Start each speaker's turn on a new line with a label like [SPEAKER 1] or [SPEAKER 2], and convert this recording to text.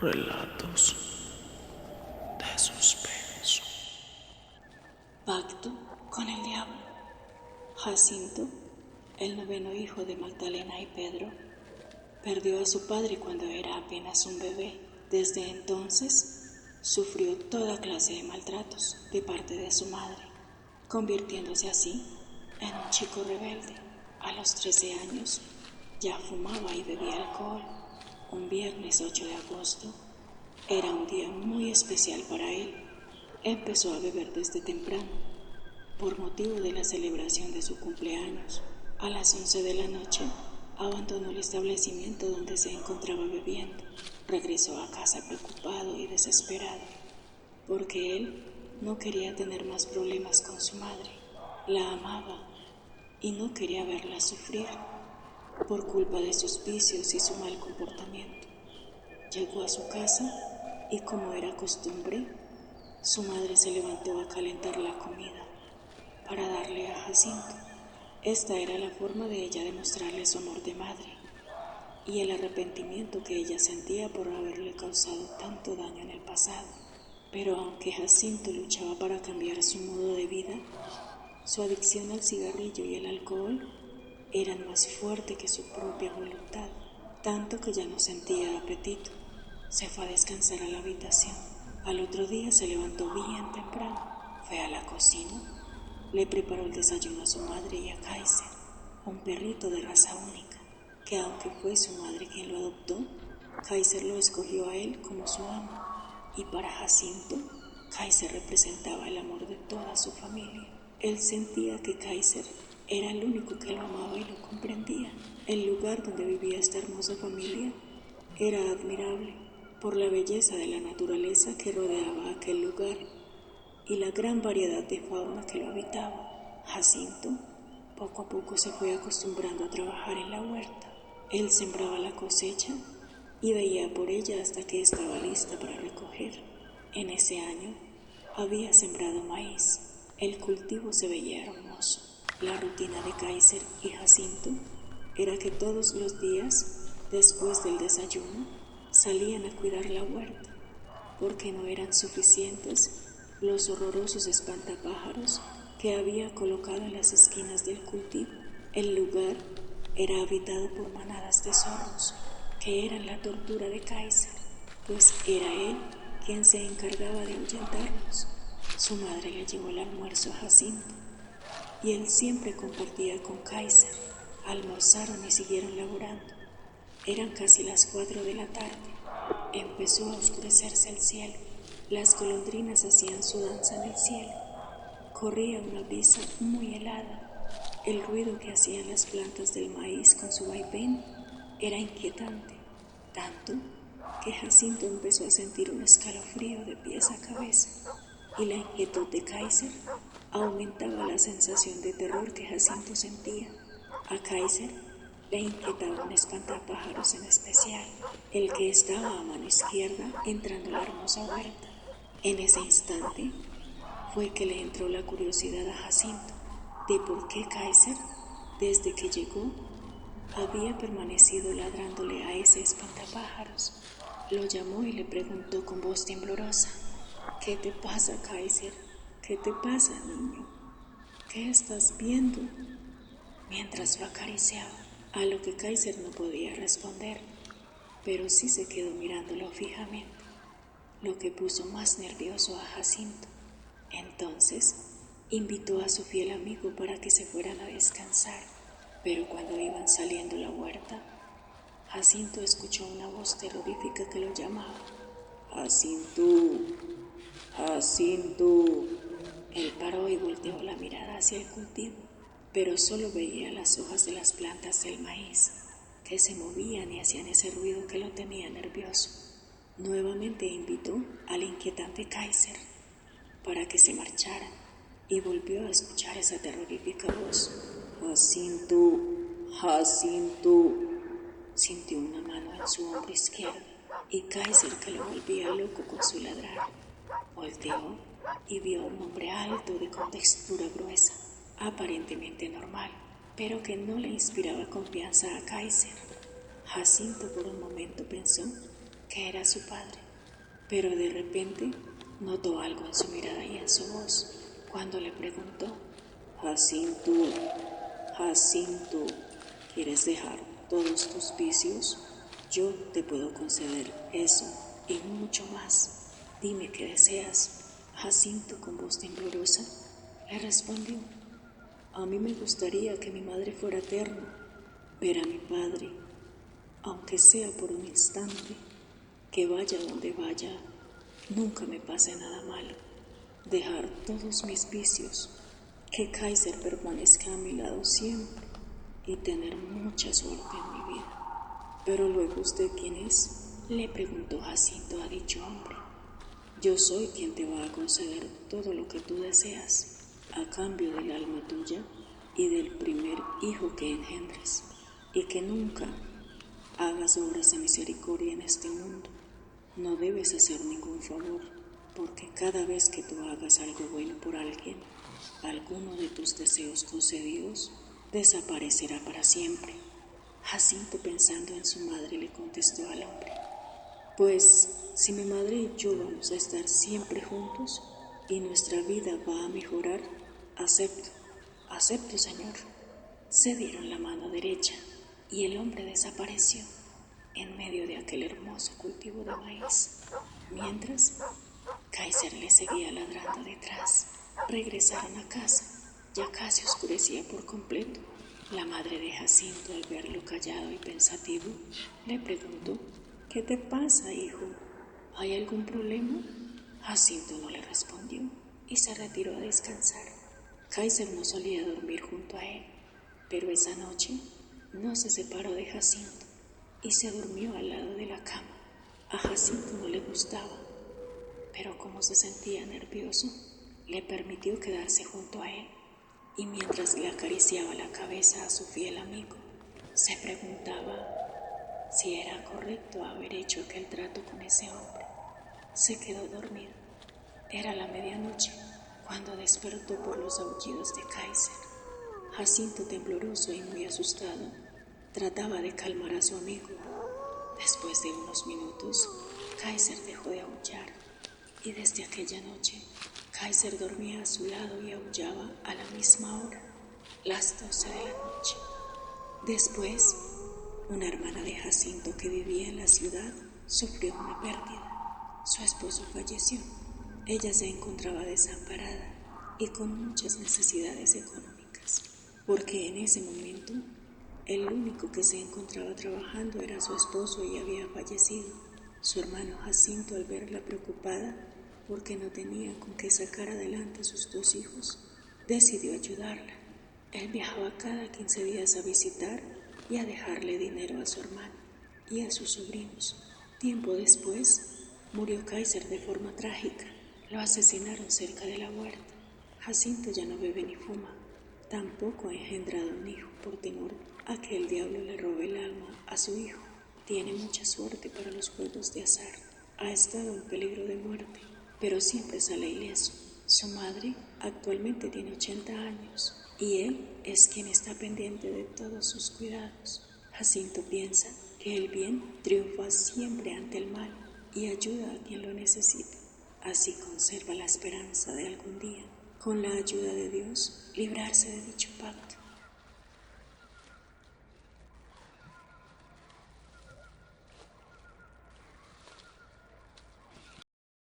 [SPEAKER 1] Relatos de suspenso.
[SPEAKER 2] Pacto con el diablo. Jacinto, el noveno hijo de Magdalena y Pedro, perdió a su padre cuando era apenas un bebé. Desde entonces, sufrió toda clase de maltratos de parte de su madre, convirtiéndose así en un chico rebelde. A los 13 años, ya fumaba y bebía alcohol. Un viernes 8 de agosto, era un día muy especial para él. Empezó a beber desde temprano, por motivo de la celebración de su cumpleaños. A las 11 de la noche, abandonó el establecimiento donde se encontraba bebiendo. Regresó a casa preocupado y desesperado, porque él no quería tener más problemas con su madre. La amaba y no quería verla sufrir por culpa de sus vicios y su mal comportamiento. Llegó a su casa y, como era costumbre, su madre se levantó a calentar la comida para darle a Jacinto. Esta era la forma de ella demostrarle su amor de madre y el arrepentimiento que ella sentía por haberle causado tanto daño en el pasado. Pero aunque Jacinto luchaba para cambiar su modo de vida, su adicción al cigarrillo y el alcohol eran más fuerte que su propia voluntad, tanto que ya no sentía apetito. Se fue a descansar a la habitación. Al otro día se levantó bien temprano, fue a la cocina, le preparó el desayuno a su madre y a Kaiser, un perrito de raza única, que aunque fue su madre quien lo adoptó, Kaiser lo escogió a él como su amo, y para Jacinto, Kaiser representaba el amor de toda su familia. Él sentía que Kaiser era el único que lo amaba y lo comprendía. El lugar donde vivía esta hermosa familia era admirable por la belleza de la naturaleza que rodeaba aquel lugar y la gran variedad de fauna que lo habitaba. Jacinto poco a poco se fue acostumbrando a trabajar en la huerta. Él sembraba la cosecha y veía por ella hasta que estaba lista para recoger. En ese año había sembrado maíz. El cultivo se veía hermoso. La rutina de Kaiser y Jacinto era que todos los días, después del desayuno, salían a cuidar la huerta, porque no eran suficientes los horrorosos espantapájaros que había colocado en las esquinas del cultivo. El lugar era habitado por manadas de zorros, que eran la tortura de Kaiser, pues era él quien se encargaba de ahuyentarlos. Su madre le llevó el almuerzo a Jacinto, y él siempre compartía con Kaiser. Almorzaron y siguieron laborando. Eran casi las 4 de la tarde. Empezó a oscurecerse el cielo. Las golondrinas hacían su danza en el cielo. Corría una brisa muy helada. El ruido que hacían las plantas del maíz con su vaivén era inquietante, tanto que Jacinto empezó a sentir un escalofrío de pies a cabeza, y la inquietud de Kaiser aumentaba la sensación de terror que Jacinto sentía. A Kaiser le inquietaba un espantapájaros en especial, el que estaba a mano izquierda entrando a la hermosa huerta. En ese instante fue que le entró la curiosidad a Jacinto de por qué Kaiser, desde que llegó, había permanecido ladrándole a ese espantapájaros. Lo llamó y le preguntó con voz temblorosa: ¿Qué te pasa, Kaiser? ¿Qué te pasa, niño? ¿Qué estás viendo? Mientras lo acariciaba, a lo que Kaiser no podía responder, pero sí se quedó mirándolo fijamente, lo que puso más nervioso a Jacinto. Entonces invitó a su fiel amigo para que se fueran a descansar, pero cuando iban saliendo la huerta, Jacinto escuchó una voz terrorífica que lo llamaba: Jacinto, Jacinto. Él paró y volteó la mirada hacia el cultivo, pero solo veía las hojas de las plantas del maíz, que se movían y hacían ese ruido que lo tenía nervioso. Nuevamente invitó al inquietante Kaiser para que se marcharan, y volvió a escuchar esa terrorífica voz: Jacinto, Jacinto. Sintió una mano en su hombro izquierdo y Kaiser, que lo volvía loco con su ladrar. Volteó y vio a un hombre alto de contextura gruesa, aparentemente normal, pero que no le inspiraba confianza a Kaiser. Jacinto por un momento pensó que era su padre, pero de repente notó algo en su mirada y en su voz cuando le preguntó: Jacinto, Jacinto, ¿quieres dejar todos tus vicios? Yo te puedo conceder eso y mucho más. Dime qué deseas. Jacinto, con voz temblorosa, le respondió: a mí me gustaría que mi madre fuera eterna, ver a mi padre, aunque sea por un instante, que vaya donde vaya, nunca me pase nada malo, dejar todos mis vicios, que Kaiser permanezca a mi lado siempre y tener mucha suerte en mi vida. Pero luego, ¿usted quién es?, le preguntó Jacinto a dicho hombre. Yo soy quien te va a conceder todo lo que tú deseas, a cambio del alma tuya y del primer hijo que engendres, y que nunca hagas obras de misericordia en este mundo. No debes hacer ningún favor, porque cada vez que tú hagas algo bueno por alguien, alguno de tus deseos concedidos desaparecerá para siempre. Jacinto, pensando en su madre, le contestó al hombre: pues si mi madre y yo vamos a estar siempre juntos y nuestra vida va a mejorar, acepto, señor. Se dieron la mano derecha y el hombre desapareció en medio de aquel hermoso cultivo de maíz, mientras Kaiser le seguía ladrando detrás. Regresaron a casa, ya casi oscurecía por completo. La madre de Jacinto, al verlo callado y pensativo, le preguntó: ¿qué te pasa, hijo? ¿Hay algún problema? Jacinto no le respondió y se retiró a descansar. Kaiser no solía dormir junto a él, pero esa noche no se separó de Jacinto y se durmió al lado de la cama. A Jacinto no le gustaba, pero como se sentía nervioso, le permitió quedarse junto a él, y mientras le acariciaba la cabeza a su fiel amigo, se preguntaba si era correcto haber hecho aquel trato con ese hombre. Se quedó dormido. Era la medianoche cuando despertó por los aullidos de Kaiser. Jacinto, tembloroso y muy asustado, trataba de calmar a su amigo. Después de unos minutos, Kaiser dejó de aullar, y desde aquella noche Kaiser dormía a su lado y aullaba a la misma hora, las 12 de la noche. Después, una hermana de Jacinto que vivía en la ciudad sufrió una pérdida. Su esposo falleció. Ella se encontraba desamparada y con muchas necesidades económicas, porque en ese momento el único que se encontraba trabajando era su esposo y había fallecido. Su hermano Jacinto, al verla preocupada porque no tenía con qué sacar adelante a sus 2 hijos, decidió ayudarla. Él viajaba cada 15 días a visitar y a dejarle dinero a su hermano y a sus sobrinos. Tiempo después, murió Kaiser de forma trágica. Lo asesinaron cerca de la huerta. Jacinto ya no bebe ni fuma. Tampoco ha engendrado un hijo por temor a que el diablo le robe el alma a su hijo. Tiene mucha suerte para los juegos de azar. Ha estado en peligro de muerte, pero siempre sale ileso. Su madre actualmente tiene 80 años y él es quien está pendiente de todos sus cuidados. Jacinto piensa que el bien triunfa siempre ante el mal y ayuda a quien lo necesita. Así conserva la esperanza de algún día, con la ayuda de Dios, librarse de dicho pacto.